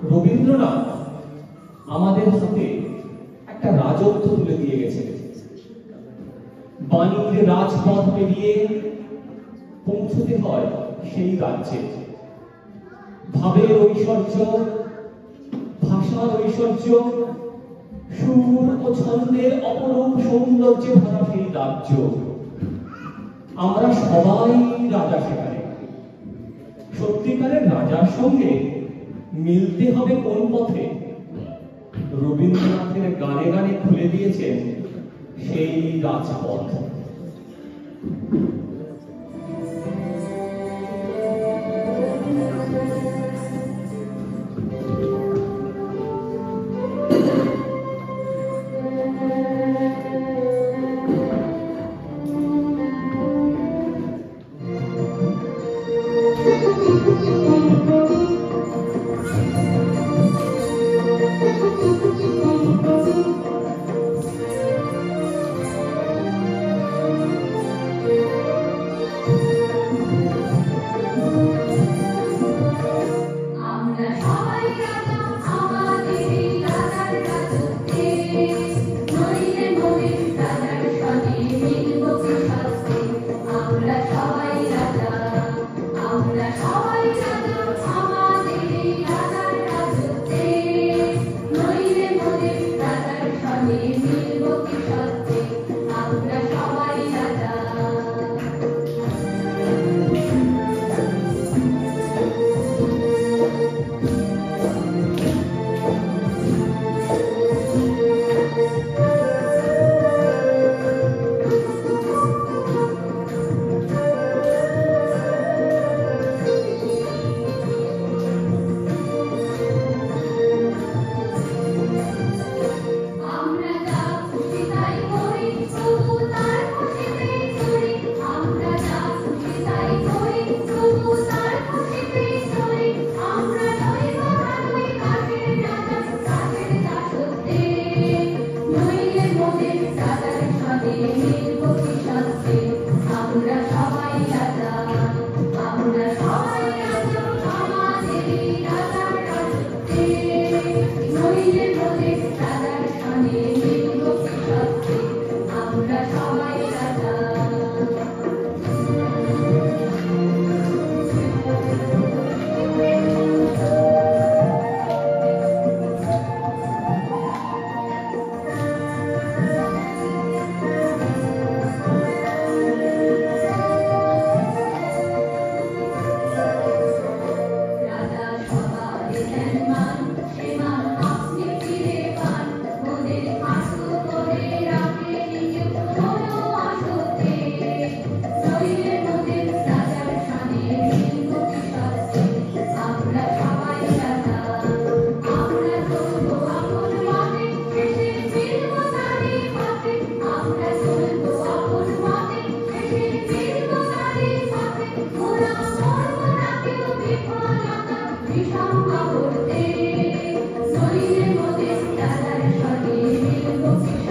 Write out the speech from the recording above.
রবীন্দ্রনাথ আমাদের হাতে একটা রাজত্ব তুলে দিয়ে গেছে। বাণীর রাজপথ পেরিয়ে পৌঁছতে হয় সেই রাজ্যে। ভাবের ঐশ্বর্য, ভাষার ঐশ্বর্য, সুর ও ছন্দের অপরূপ সৌন্দর্যে ভরা সেই রাজ্য। আমরা সবাই রাজা সেখানে। সত্যিকারের রাজার সঙ্গে মিলতে হবে কোন পথে? রবীন্দ্রনাথের গানে গানে খুলে দিয়েছেন সেই রাজপথ। Thank you.